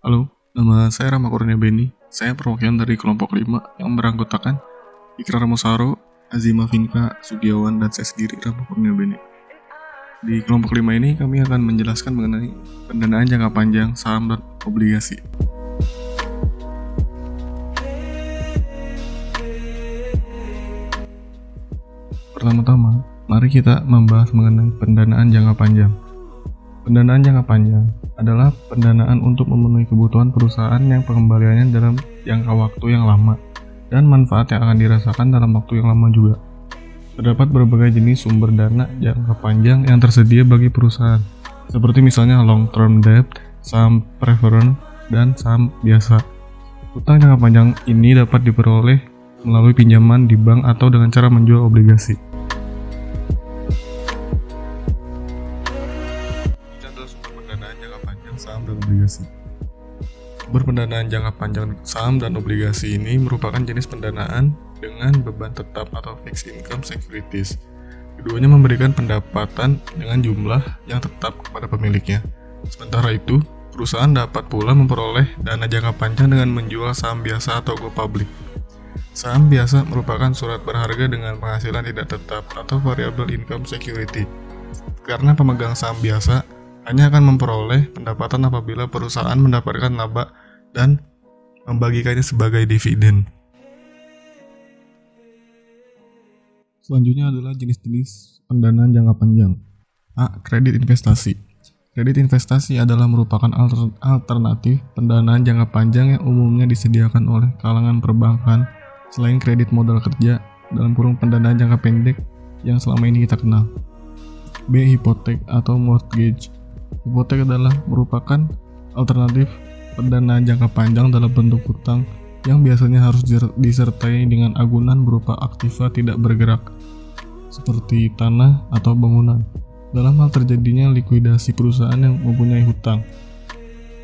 Halo, nama saya Rama Kurnia Beni. Saya perwakilan dari kelompok 5 yang beranggotakan Ikrar Mosaro, Azima Vinka, Sugiawan, dan saya sendiri Rama Kurnia Beni. Di kelompok 5 ini kami akan menjelaskan mengenai pendanaan jangka panjang, saham, dan obligasi. Pertama-tama, mari kita membahas mengenai pendanaan jangka panjang. Pendanaan jangka panjang adalah pendanaan untuk memenuhi kebutuhan perusahaan yang pengembaliannya dalam jangka waktu yang lama dan manfaat yang akan dirasakan dalam waktu yang lama juga. Terdapat berbagai jenis sumber dana jangka panjang yang tersedia bagi perusahaan, seperti misalnya long term debt, saham preferred, dan saham biasa. Utang jangka panjang ini dapat diperoleh melalui pinjaman di bank atau dengan cara menjual obligasi. Pendanaan jangka panjang saham dan obligasi. Pendanaan jangka panjang saham dan obligasi ini merupakan jenis pendanaan dengan beban tetap atau fixed income securities. Keduanya memberikan pendapatan dengan jumlah yang tetap kepada pemiliknya. Sementara itu, perusahaan dapat pula memperoleh dana jangka panjang dengan menjual saham biasa atau go public. Saham biasa merupakan surat berharga dengan penghasilan tidak tetap atau variable income security. Karena pemegang saham biasa hanya akan memperoleh pendapatan apabila perusahaan mendapatkan laba dan membagikannya sebagai dividen. Selanjutnya adalah jenis-jenis pendanaan jangka panjang. A. Kredit investasi. Kredit investasi adalah merupakan alternatif pendanaan jangka panjang yang umumnya disediakan oleh kalangan perbankan selain kredit modal kerja dalam kurung pendanaan jangka pendek yang selama ini kita kenal. B. Hipotek atau mortgage. Hipotek adalah merupakan alternatif pendanaan jangka panjang dalam bentuk hutang yang biasanya harus disertai dengan agunan berupa aktiva tidak bergerak, seperti tanah atau bangunan, dalam hal terjadinya likuidasi perusahaan yang mempunyai hutang.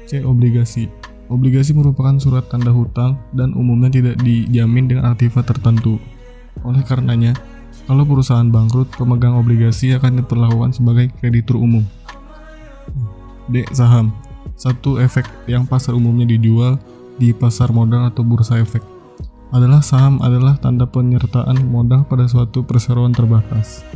C. Obligasi. Obligasi merupakan surat tanda hutang dan umumnya tidak dijamin dengan aktiva tertentu. Oleh karenanya, kalau perusahaan bangkrut, pemegang obligasi akan diperlakukan sebagai kreditur umum. D. Saham. Satu efek yang pasar umumnya dijual di pasar modal atau bursa efek adalah saham adalah tanda penyertaan modal pada suatu perseroan terbatas.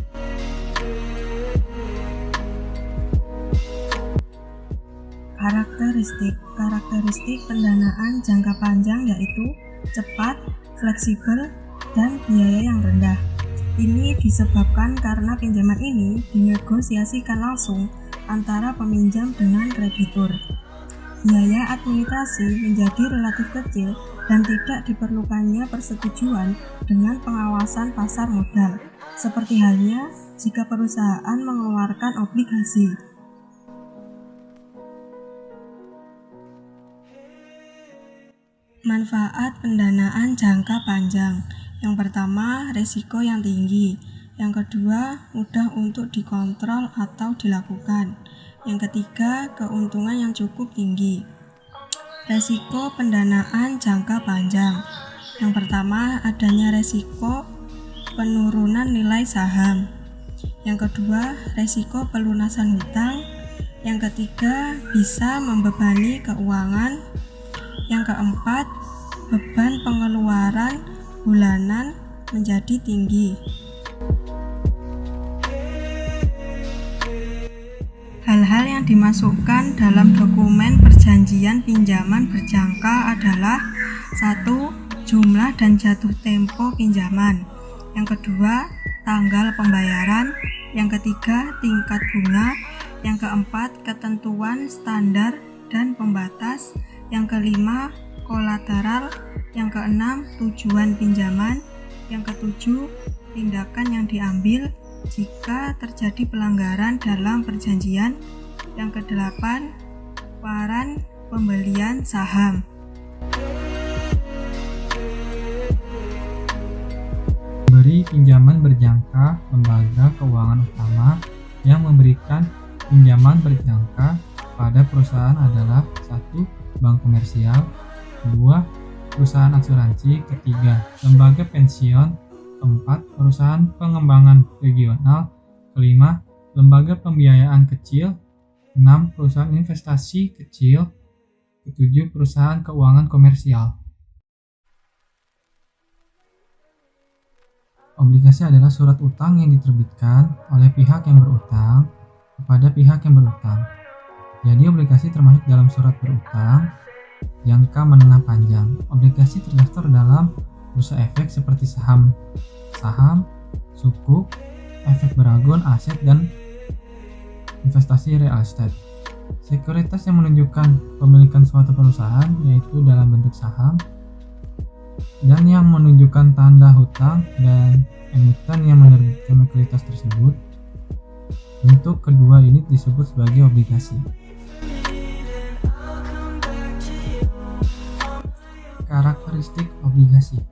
Karakteristik pendanaan jangka panjang yaitu cepat, fleksibel, dan biaya yang rendah. Ini disebabkan karena pinjaman ini dinegosiasikan langsung antara peminjam dengan kreditur. Biaya administrasi menjadi relatif kecil dan tidak diperlukannya persetujuan dengan pengawasan pasar modal, seperti halnya jika perusahaan mengeluarkan obligasi. Manfaat pendanaan jangka panjang. Yang pertama, risiko yang tinggi. Yang kedua, mudah untuk dikontrol atau dilakukan. Yang ketiga, keuntungan yang cukup tinggi. Resiko pendanaan jangka panjang. Yang pertama, adanya resiko penurunan nilai saham. Yang kedua, resiko pelunasan hutang. Yang ketiga, bisa membebani keuangan. Yang keempat, beban pengeluaran bulanan menjadi tinggi. Hal-hal yang dimasukkan dalam dokumen perjanjian pinjaman berjangka adalah 1. Jumlah dan jatuh tempo pinjaman. Yang kedua, tanggal pembayaran. Yang ketiga, tingkat bunga. Yang keempat, ketentuan standar dan pembatas. Yang kelima, kolateral. Yang keenam, tujuan pinjaman. Yang ketujuh, tindakan yang diambil jika terjadi pelanggaran dalam perjanjian. Yang kedelapan, waran pembelian saham. Pemberi pinjaman berjangka lembaga keuangan utama yang memberikan pinjaman berjangka pada perusahaan adalah 1. Bank komersial, 2. Perusahaan asuransi, 3. Lembaga pensiun, 4. Perusahaan pengembangan regional, 5. Lembaga pembiayaan kecil, 6. Perusahaan investasi kecil, Ketujuh, perusahaan keuangan komersial. Obligasi adalah surat utang yang diterbitkan oleh pihak yang berutang kepada pihak yang berutang. Jadi obligasi termasuk dalam surat berutang jangka menengah panjang. Obligasi terdaftar dalam bursa efek seperti saham, sukuk, efek beragun, aset, dan investasi real estate. Sekuritas yang menunjukkan pemilikan suatu perusahaan yaitu dalam bentuk saham, dan yang menunjukkan tanda hutang dan emiten yang menerbitkan sekuritas tersebut. Bentuk kedua ini disebut sebagai obligasi. Karakteristik obligasi.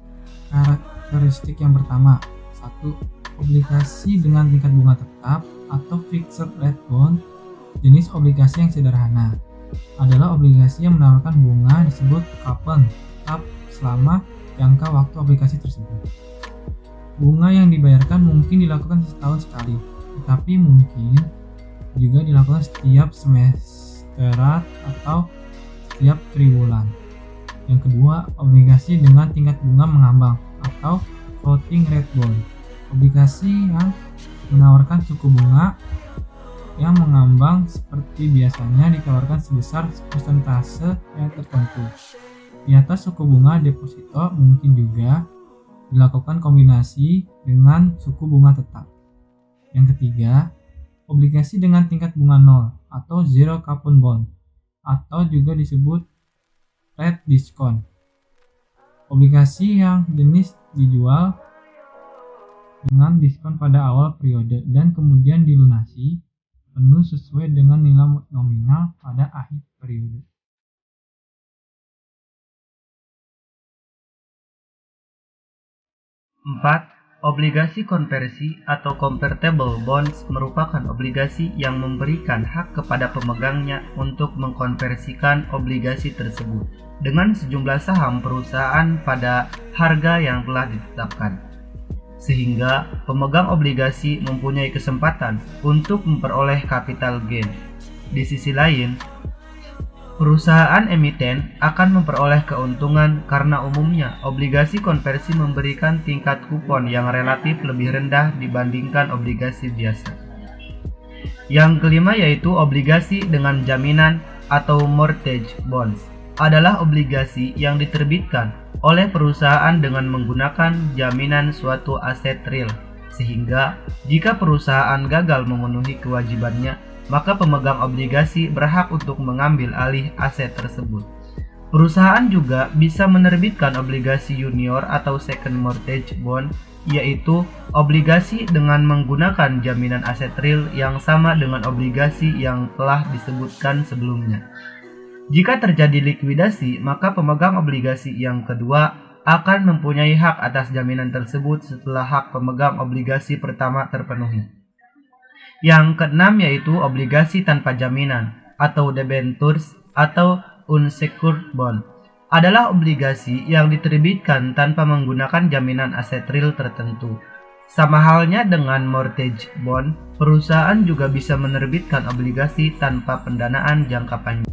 Karakteristik yang pertama, 1. Obligasi dengan tingkat bunga tetap atau fixed rate bond. Jenis obligasi yang sederhana adalah obligasi yang menawarkan bunga disebut coupon tetap selama jangka waktu obligasi tersebut. Bunga yang dibayarkan mungkin dilakukan setahun sekali, tetapi mungkin juga dilakukan setiap semesteran atau setiap triwulan. Yang kedua, obligasi dengan tingkat bunga mengambang atau floating rate bond. Obligasi yang menawarkan suku bunga yang mengambang seperti biasanya ditawarkan sebesar persentase yang tertentu. Di atas suku bunga deposito mungkin juga dilakukan kombinasi dengan suku bunga tetap. Yang ketiga, obligasi dengan tingkat bunga 0 atau zero coupon bond atau juga disebut rate discount. Obligasi yang jenis dijual dengan diskon pada awal periode dan kemudian dilunasi penuh sesuai dengan nilai nominal pada akhir periode. Empat, obligasi konversi atau convertible bonds merupakan obligasi yang memberikan hak kepada pemegangnya untuk mengkonversikan obligasi tersebut dengan sejumlah saham perusahaan pada harga yang telah ditetapkan, sehingga pemegang obligasi mempunyai kesempatan untuk memperoleh capital gain. Di sisi lain, perusahaan emiten akan memperoleh keuntungan karena umumnya obligasi konversi memberikan tingkat kupon yang relatif lebih rendah dibandingkan obligasi biasa. Yang kelima yaitu obligasi dengan jaminan atau mortgage bonds adalah obligasi yang diterbitkan oleh perusahaan dengan menggunakan jaminan suatu aset real, sehingga jika perusahaan gagal memenuhi kewajibannya, maka pemegang obligasi berhak untuk mengambil alih aset tersebut. Perusahaan juga bisa menerbitkan obligasi junior atau second mortgage bond, yaitu obligasi dengan menggunakan jaminan aset real yang sama dengan obligasi yang telah disebutkan sebelumnya. Jika terjadi likuidasi, maka pemegang obligasi yang kedua akan mempunyai hak atas jaminan tersebut setelah hak pemegang obligasi pertama terpenuhi. Yang keenam yaitu obligasi tanpa jaminan atau debentures atau unsecured bond adalah obligasi yang diterbitkan tanpa menggunakan jaminan aset real tertentu. Sama halnya dengan mortgage bond, perusahaan juga bisa menerbitkan obligasi tanpa pendanaan jangka panjang.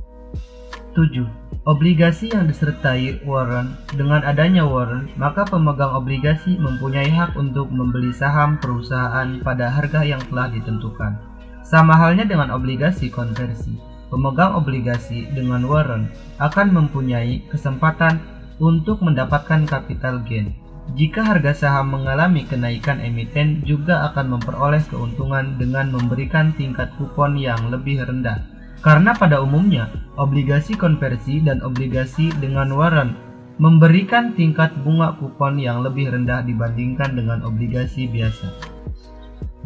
7. Obligasi yang disertai warrant. Dengan adanya warrant, maka pemegang obligasi mempunyai hak untuk membeli saham perusahaan pada harga yang telah ditentukan. Sama halnya dengan obligasi konversi. Pemegang obligasi dengan warrant akan mempunyai kesempatan untuk mendapatkan capital gain. Jika harga saham mengalami kenaikan, emiten juga akan memperoleh keuntungan dengan memberikan tingkat kupon yang lebih rendah. Karena pada umumnya, obligasi konversi dan obligasi dengan warrant memberikan tingkat bunga kupon yang lebih rendah dibandingkan dengan obligasi biasa.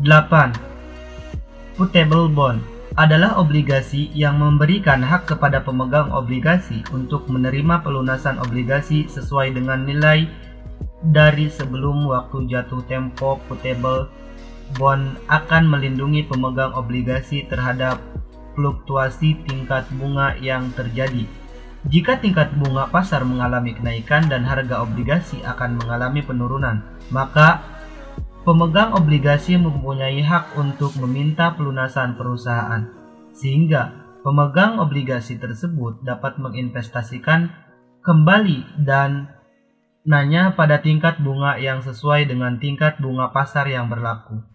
8. Putable bond adalah obligasi yang memberikan hak kepada pemegang obligasi untuk menerima pelunasan obligasi sesuai dengan nilai dari sebelum waktu jatuh tempo. Putable bond akan melindungi pemegang obligasi terhadap fluktuasi tingkat bunga yang terjadi. Jika tingkat bunga pasar mengalami kenaikan dan harga obligasi akan mengalami penurunan, maka pemegang obligasi mempunyai hak untuk meminta pelunasan perusahaan, sehingga Pemegang obligasi tersebut dapat menginvestasikan kembali dananya pada tingkat bunga yang sesuai dengan tingkat bunga pasar yang berlaku.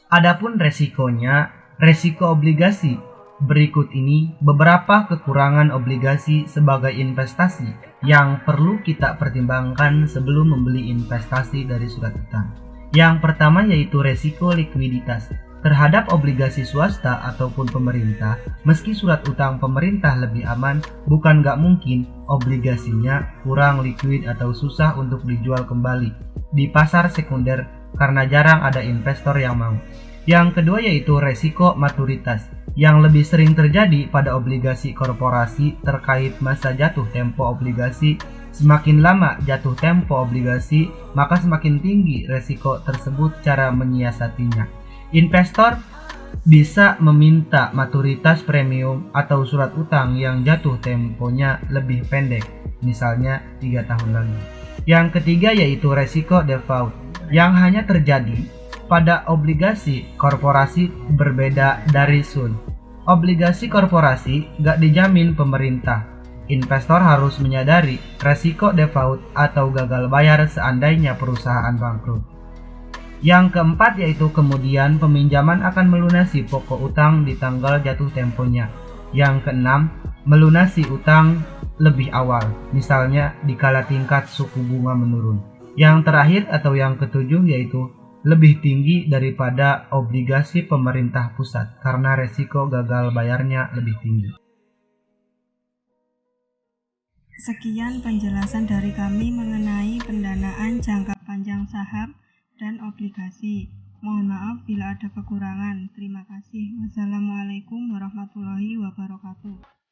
Adapun resikonya, resiko obligasi. Berikut ini beberapa kekurangan obligasi sebagai investasi yang perlu kita pertimbangkan sebelum membeli investasi dari surat utang. Yang pertama yaitu resiko likuiditas. Terhadap obligasi swasta ataupun pemerintah, meski surat utang pemerintah lebih aman, bukan nggak mungkin obligasinya kurang liquid atau susah untuk dijual kembali di pasar sekunder karena jarang ada investor yang mau. Yang kedua yaitu resiko maturitas, yang lebih sering terjadi pada obligasi korporasi terkait masa jatuh tempo obligasi. Semakin lama jatuh tempo obligasi, maka semakin tinggi resiko tersebut. Cara menyiasatinya, investor bisa meminta maturitas premium atau surat utang yang jatuh temponya lebih pendek, misalnya 3 tahun lagi. Yang ketiga yaitu resiko default, yang hanya terjadi pada obligasi korporasi berbeda dari Sun. Obligasi korporasi gak dijamin pemerintah. Investor harus menyadari resiko default atau gagal bayar seandainya perusahaan bangkrut. Yang keempat yaitu kemudian peminjaman akan melunasi pokok utang di tanggal jatuh temponya. Yang keenam, melunasi utang lebih awal, misalnya dikala tingkat suku bunga menurun. Yang terakhir atau yang ketujuh yaitu lebih tinggi daripada obligasi pemerintah pusat karena resiko gagal bayarnya lebih tinggi. Sekian penjelasan dari kami mengenai pendanaan jangka panjang saham dan obligasi. Mohon maaf bila ada kekurangan. Terima kasih. Wassalamualaikum warahmatullahi wabarakatuh.